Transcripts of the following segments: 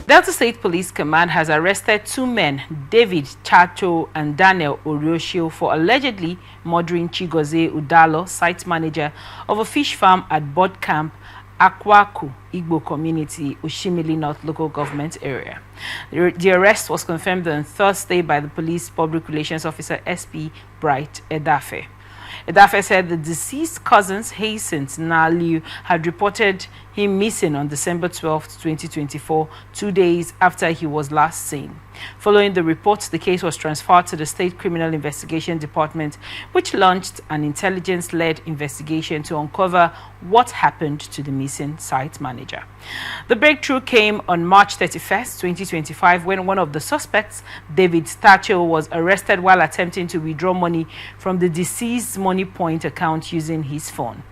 Delta State Police Command has arrested two men, David Tacho and Daniel Orshio, for allegedly murdering Chigozie Udalor, site manager of a fish farm at Bird Camp, Akwukwu-Igbo community, Oshimili North local government area. The arrest was confirmed on Thursday by the police public relations officer SP Bright Edafe. Edafe said the deceased cousins, Hasten Naliu, had reported him missing on December 12, 2024, 2 days after he was last seen. Following the report, the case was transferred to the State Criminal Investigation Department, which launched an intelligence-led investigation to uncover what happened to the missing site manager. The breakthrough came on March 31, 2025, when one of the suspects, David Tacho, was arrested while attempting to withdraw money from the deceased's money point account using his phone.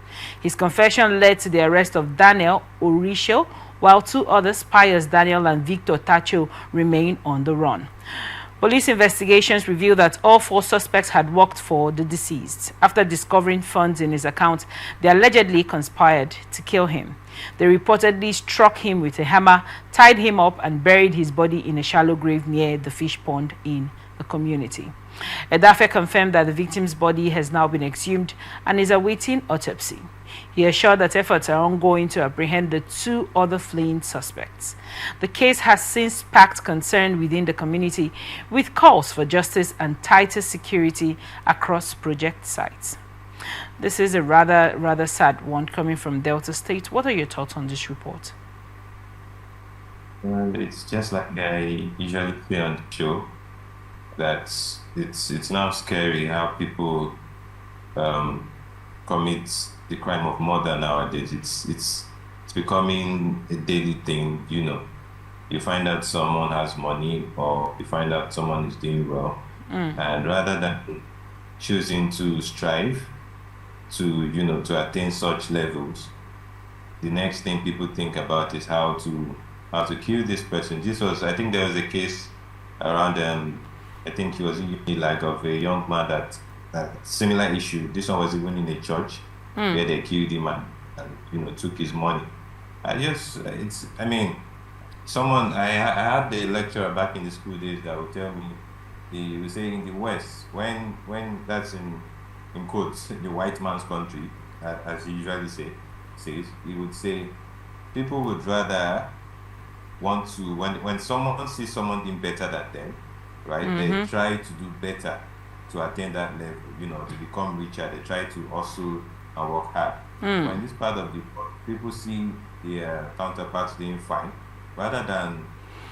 His confession led to the arrest of Daniel Orshio, while two others, Pius Daniel and Victor Tacho, remain on the run. Police investigations revealed that all four suspects had worked for the deceased. After discovering funds in his account, they allegedly conspired to kill him. They reportedly struck him with a hammer, tied him up, and buried his body in a shallow grave near the fish pond in the community. Edafe confirmed that the victim's body has now been exhumed and is awaiting autopsy. He assured that efforts are ongoing to apprehend the two other fleeing suspects. The case has since sparked concern within the community, with calls for justice and tighter security across project sites. This is a rather sad one coming from Delta State. What are your thoughts on this report? Well, it's just like I usually say on the show, that it's now scary how people commit the crime of murder nowadays. It's becoming a daily thing. You know, you find out someone has money, or you find out someone is doing well, and rather than choosing to strive to attain such levels, the next thing people think about is how to kill this person. I think there was a case around I think he was in like of a young man that similar issue. This one was even in a church where they killed him and took his money. I had a lecturer back in the school days that would tell me, he would say in the West, when that's in quotes, the white man's country, as he usually says, he would say people would rather want to, when someone sees someone doing better than them, right? They try to do better to attain that level, to become richer. They try to hustle and work hard. But in this part of the world, people see their counterparts doing fine, rather than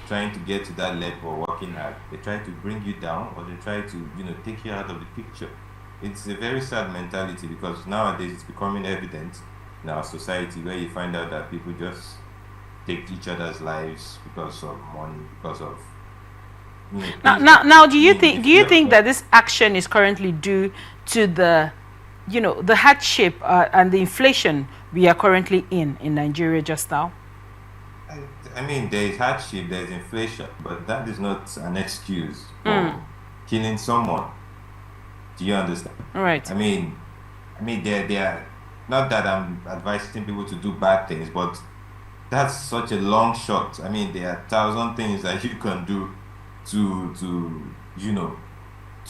trying to get to that level or working hard, they try to bring you down, or they try to, take you out of the picture. It's a very sad mentality, because nowadays it's becoming evident in our society, where you find out that people just take each other's lives because of money, because of Now, do you think that this action is currently due to the hardship and the inflation we are currently in Nigeria just now? I mean, there is hardship, there is inflation, but that is not an excuse for killing someone. Do you understand? All right. I mean, they are not that I'm advising people to do bad things, but that's such a long shot. I mean, there are 1,000 things that you can do to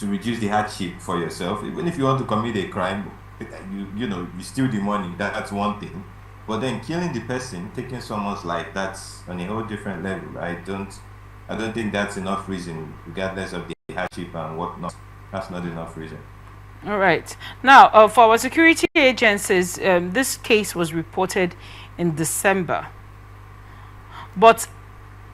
reduce the hardship for yourself. Even if you want to commit a crime, you steal the money, that's one thing. But then killing the person, taking someone's life, that's on a whole different level. I don't think that's enough reason, regardless of the hardship and whatnot. That's not enough reason. All right. Now, for our security agencies, this case was reported in December, but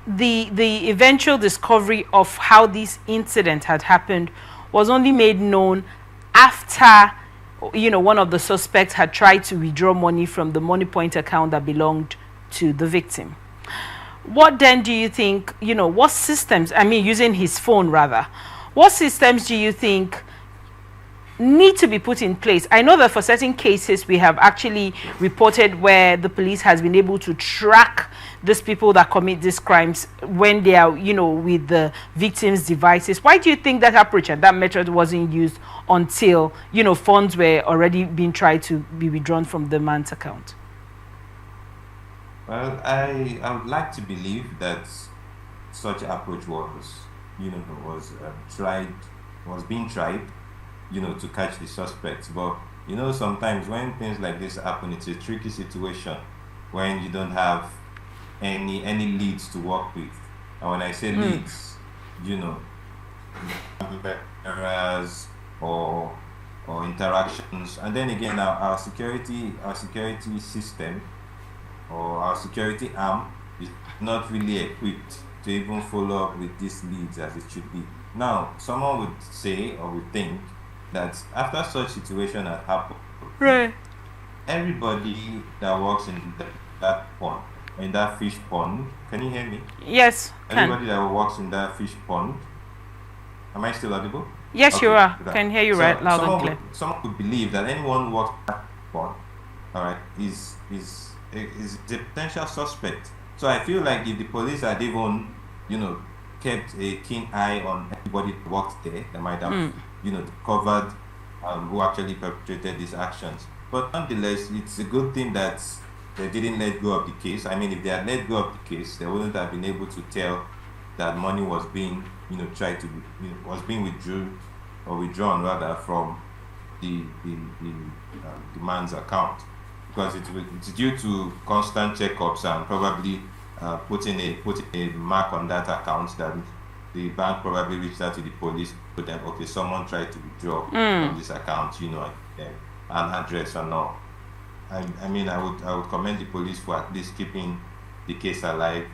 the eventual discovery of how this incident had happened was only made known after one of the suspects had tried to withdraw money from the money point account that belonged to the victim. What then do you think, what systems, using his phone rather, what systems do you think need to be put in place? I know that for certain cases we have actually reported where the police has been able to track these people that commit these crimes when they are, with the victim's devices. Why do you think that approach and that method wasn't used until, funds were already being tried to be withdrawn from the man's account? Well, I would like to believe that such approach was, was being tried, to catch the suspects. But sometimes when things like this happen, it's a tricky situation when you don't have any leads to work with. And when I say leads, you know, errors or interactions. And then again, our security system or our security arm is not really equipped to even follow up with these leads as it should be. Now, someone would say or would think that after such situation has happened, Right. everybody that works in that pond, in that fish pond, can you hear me? Yes, Everybody can. that works in that fish pond, am I still audible? Yes, you Okay, are. good. Can hear you So right, loud and clear. someone could believe that anyone who works in that pond, all right, is the potential suspect. So I feel like if the police had even, kept a keen eye on everybody who worked there, they might have, covered who actually perpetrated these actions. But nonetheless, it's a good thing that they didn't let go of the case. I mean, if they had let go of the case, they wouldn't have been able to tell that money was being, tried to be, was being withdrawn rather from the man's account, because it's due to constant checkups and probably putting a mark on that account that the bank probably reached out to the police, put them, okay, someone tried to withdraw from this account, an address and all. I mean, I would commend the police for at least keeping the case alive,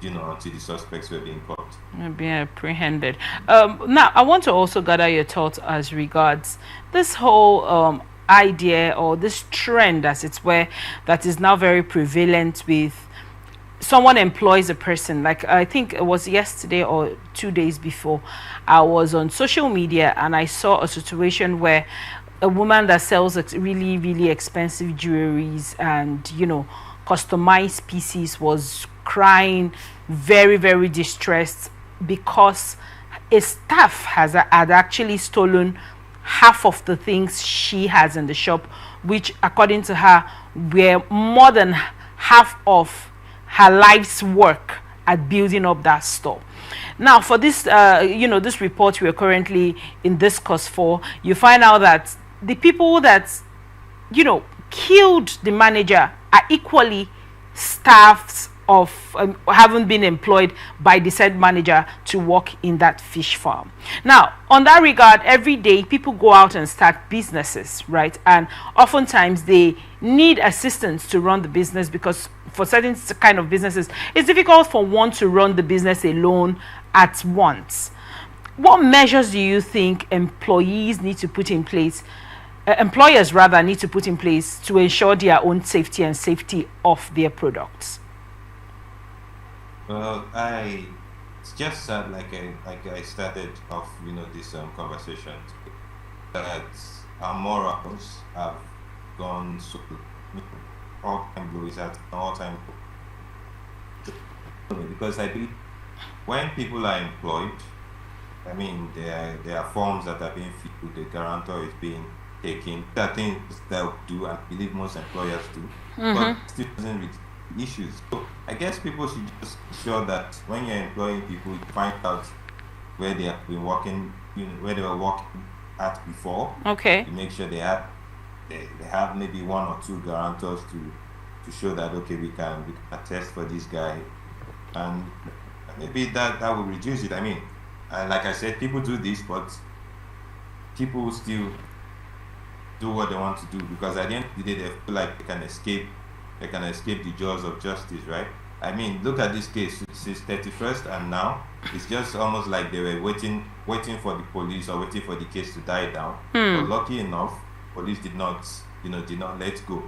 until the suspects were being caught. Being apprehended. Now, I want to also gather your thoughts as regards this whole idea or this trend, as it's where that is now very prevalent with someone employs a person. Like, I think it was yesterday or 2 days before, I was on social media and I saw a situation where a woman that sells really, really expensive jewelries and, customized pieces was crying, very, very distressed because a staff had actually stolen half of the things she has in the shop, which according to her were more than half of her life's work at building up that store. Now, for this, this report we are currently in discourse for, you find out that the people that, killed the manager are equally staffs of haven't been employed by the said manager to work in that fish farm. Now, on that regard, every day people go out and start businesses, right? And oftentimes they need assistance to run the business, because for certain kind of businesses, it's difficult for one to run the business alone at once. What measures do you think employers need to put in place to ensure their own safety and safety of their products? Well, it's just that like I started off, this conversation, that our morals have gone so all time low, is at all time low. Because I believe when people are employed, I mean, there are forms that are being filled, the guarantor is being taken. There are things they'll do, and I believe most employers do, but still doesn't reach issues. So I guess people should just ensure that when you're employing people, you find out where they have been working, where they were working at before. Okay. You make sure they have maybe one or two guarantors to show that, okay, we can attest for this guy, and maybe that will reduce it. I mean, like I said, people do this, but people still do what they want to do, because at the end of the day, they feel like they can escape the jaws of justice, right? I mean, look at this case since 31st, and now it's just almost like they were waiting for the police, or waiting for the case to die down. But lucky enough, police did not let go.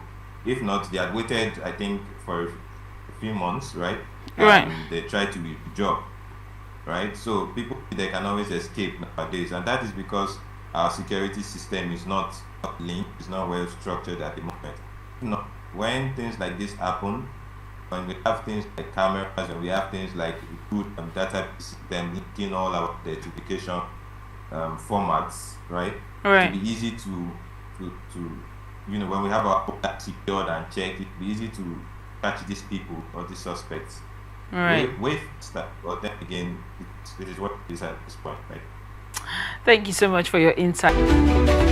If not, they had waited, I think, for a few months, right? Right. And they tried to withdraw, right? So people, they can always escape nowadays, and that is because our security system is not linked, it's not well structured at the moment. When things like this happen, when we have things like cameras, and we have things like good data system linking all our identification formats, right? Right. It'll be easy to when we have our data secured and checked, it'll be easy to catch these people or these suspects, Right. With that, but then again, it is what it is at this point, right? Thank you so much for your insight.